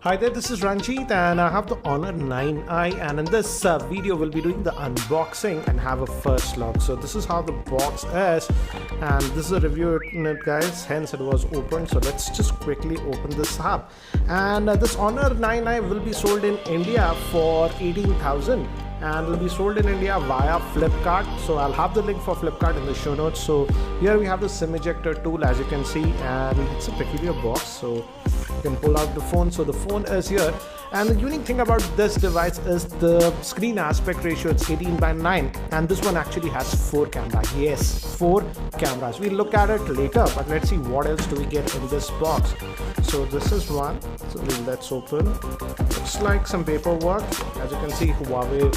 Hi there, this is Ranjit and I have the Honor 9i, and in this video we'll be doing the unboxing and have a first look. So this is how the box is, and this is a review in it, guys, hence it was opened. So let's just quickly open this up. And this Honor 9i will be sold in India for 18,000 and will be sold in India via Flipkart. So I'll have the link for Flipkart in the show notes. So here we have the SIM ejector tool, as you can see, and it's a peculiar box, so you can pull out the phone. So the phone is here, and the unique thing about this device is the screen aspect ratio. It's 18:9, and this one actually has 4 cameras. Yes, 4 cameras. We'll look at it later, but let's see what else do we get in this box. So this is one, so let's open. Looks like some paperwork. As you can see, Huawei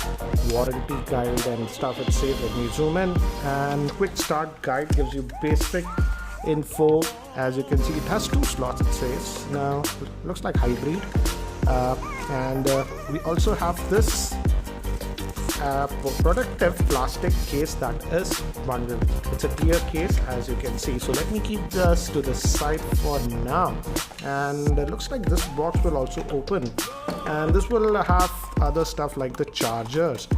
warranty guide and stuff it says. Let me zoom in, and quick start guide gives you basic info. As you can see, it has 2 slots, it says. Now it looks like hybrid, and we also have this protective plastic case that is bundled. It's a clear case, as you can see. So let me keep this to the side for now, and it looks like this box will also open, and this will have other stuff like the chargers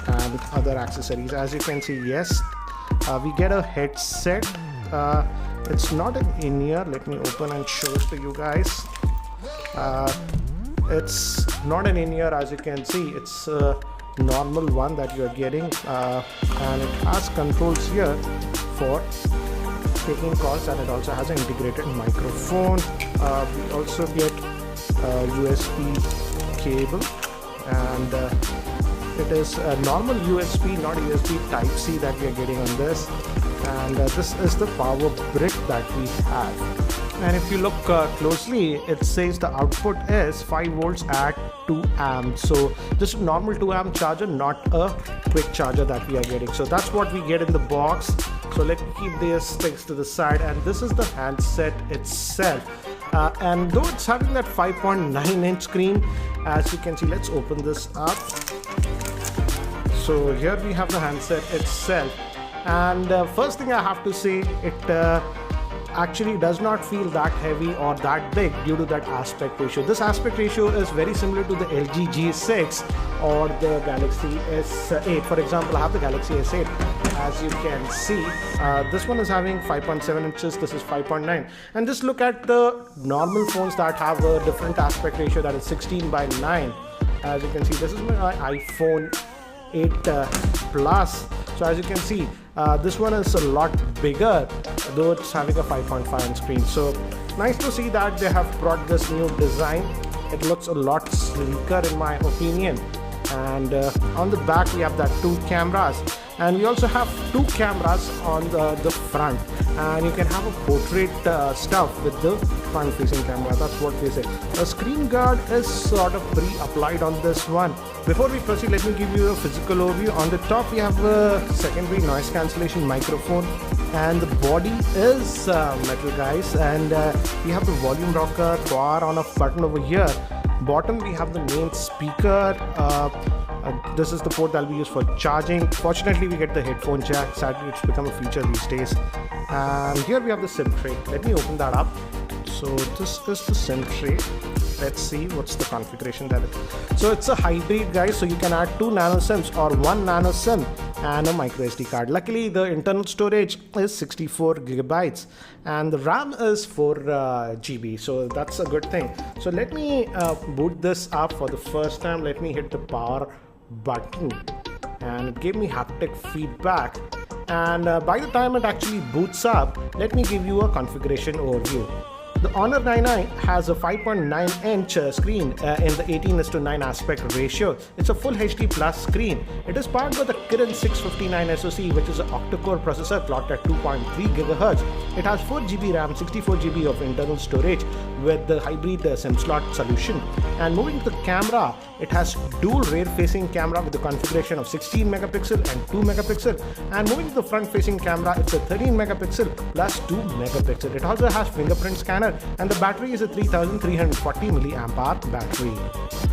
and other accessories. As you can see, yes, we get a headset. It's not an in-ear. Let me open and show it to you guys. It's not an in-ear, as you can see. It's a normal one that you're getting, and it has controls here for taking calls, and it also has an integrated microphone. We also get a USB cable, and it is a normal USB, not USB Type-C that we are getting on this. And this is the power brick that we have, and if you look closely, it says the output is 5 volts at 2 amps. So this is normal 2 amp charger, not a quick charger that we are getting. So that's what we get in the box. So let's keep these things to the side, and this is the handset itself. And though it's having that 5.9-inch screen, as you can see, let's open this up. So here we have the handset itself. And first thing I have to say, it actually does not feel that heavy or that big due to that aspect ratio. This aspect ratio is very similar to the LG G6 or the Galaxy S8. For example, I have the Galaxy S8. As you can see, this one is having 5.7 inches, this is 5.9. And just look at the normal phones that have a different aspect ratio, that is 16:9. As you can see, this is my iPhone 8 Plus. So as you can see, this one is a lot bigger, though it's having a 5.5-inch screen. So nice to see that they have brought this new design. It looks a lot sleeker in my opinion. And on the back we have that 2 cameras, and we also have 2 cameras on the front, and you can have a portrait stuff with the front facing camera. That's what they say. The screen guard is sort of pre-applied on this one. Before we proceed, let me give you a physical overview. On the top we have a secondary noise cancellation microphone, and the body is metal, guys, and we have the volume rocker, power on off button over here. Bottom we have the main speaker. This is the port that will be used for charging. Fortunately, we get the headphone jack. Sadly, it's become a feature these days. And here we have the SIM tray. Let me open that up. So this is the SIM tray. Let's see what's the configuration that is. So it's a hybrid, guys, so you can add 2 nano SIMs or 1 nano SIM and a micro SD card. Luckily, the internal storage is 64 gigabytes and the RAM is 4 GB, so that's a good thing. So let me boot this up for the first time. Let me hit the power button, and it gave me haptic feedback. And by the time it actually boots up, let me give you a configuration overview. The Honor 9i has a 5.9-inch screen in the 18:9 aspect ratio. It's a full HD plus screen. It is powered by the Kirin 659 SoC, which is an octa-core processor clocked at 2.3 GHz. It has 4 GB RAM, 64 GB of internal storage with the hybrid SIM slot solution. And moving to the camera, it has dual rear-facing camera with the configuration of 16 megapixel and 2 megapixel. And moving to the front-facing camera, it's a 13 megapixel plus 2 megapixel. It also has fingerprint scanner, and the battery is a 3340 milliamp hour battery.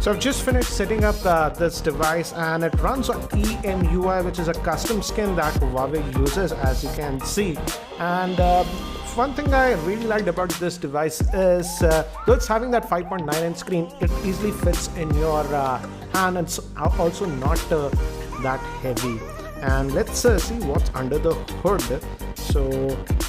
So I've just finished setting up this device, and it runs on EMUI, which is a custom skin that Huawei uses, as you can see. And one thing I really liked about this device is though it's having that 5.9-inch screen, it easily fits in your hand, and it's also not that heavy. And let's see what's under the hood. So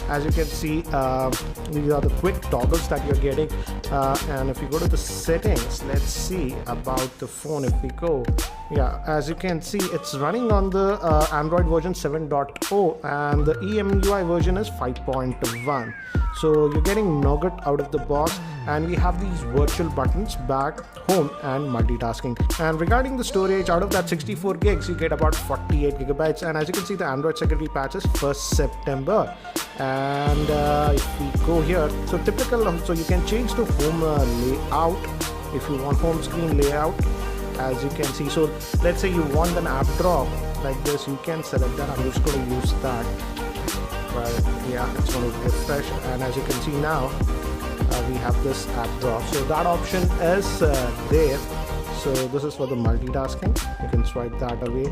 as you can see, these are the quick toggles that you're getting, and if you go to the settings, let's see about the phone. If we go, yeah, as you can see, it's running on the Android version 7.0 and the EMUI version is 5.1. So you're getting Nougat out of the box, and we have these virtual buttons, back, home, and multitasking. And regarding the storage, out of that 64 gigs, you get about 48 gigabytes. And as you can see, the Android security patch is 1st September. And if we go here, so typical, so you can change the home layout if you want home screen layout, as you can see. So let's say you want an app drawer like this, you can select that. I'm just going to use that. But yeah, it's going to refresh, and as you can see now, we have this app drawer. So that option is there. So this is for the multitasking. You can swipe that away.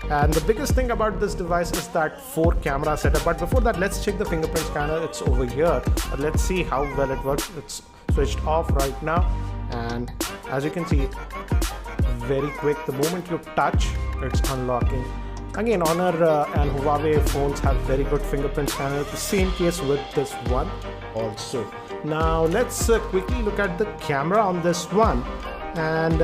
And the biggest thing about this device is that 4 camera setup. But before that, let's check the fingerprint scanner. It's over here. But let's see how well it works. It's switched off right now, and as you can see, very quick. The moment you touch, it's unlocking. Again, Honor and Huawei phones have very good fingerprint scanner. The same case with this one also. Now let's quickly look at the camera on this one, and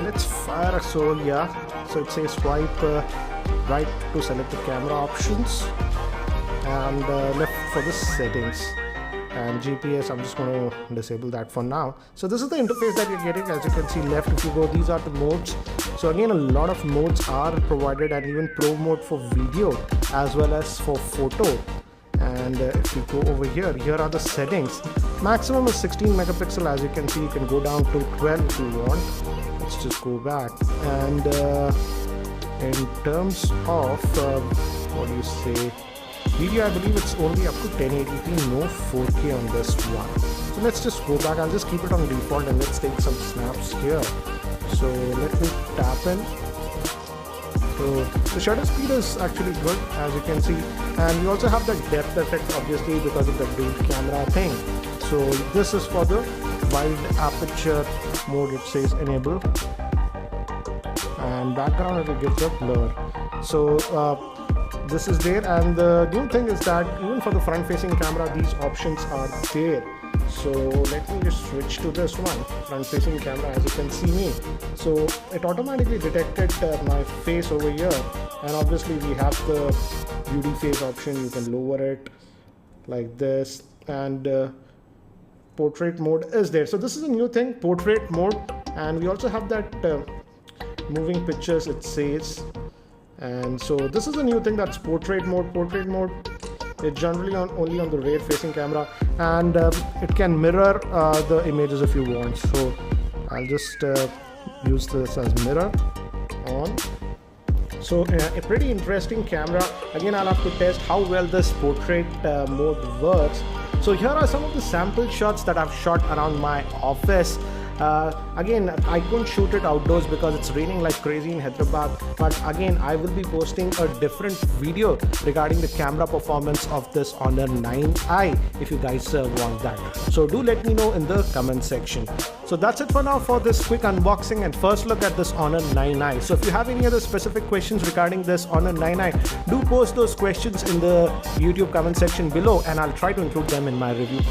let's fire. So yeah, so it says swipe right to select the camera options, and left for the settings. And GPS, I'm just going to disable that for now. So this is the interface that you're getting. As you can see, left, if you go, these are the modes. So again, a lot of modes are provided, and even pro mode for video as well as for photo. And if you go over here, here are the settings. Maximum is 16 megapixel. As you can see, you can go down to 12 if you want. Let's just go back. And in terms of what do you say, video, I believe it's only up to 1080p, no 4K on this one. So let's just go back. I'll just keep it on default, and let's take some snaps here. So let me tap in. So the shutter speed is actually good, as you can see, and you also have the depth effect, obviously, because of the dual camera thing. So this is for the wide aperture mode. It says enable, and background it will give the blur. So this is there, and the new thing is that even for the front facing camera, these options are there. So let me just switch to this one, front facing camera. As you can see me, so it automatically detected my face over here, and obviously we have the beauty face option. You can lower it like this, and portrait mode is there. So this is a new thing, portrait mode, and we also have that moving pictures, it says. And so this is a new thing, that's portrait mode. Portrait mode is generally only on the rear facing camera, and it can mirror the images if you want. So I'll just use this as mirror on. So a pretty interesting camera. Again, I'll have to test how well this portrait mode works. So here are some of the sample shots that I've shot around my office. Again, I couldn't shoot it outdoors because it's raining like crazy in Hyderabad, but again, I will be posting a different video regarding the camera performance of this Honor 9i if you guys want that. So do let me know in the comment section. So that's it for now for this quick unboxing and first look at this Honor 9i. So if you have any other specific questions regarding this Honor 9i, do post those questions in the YouTube comment section below, and I'll try to include them in my review.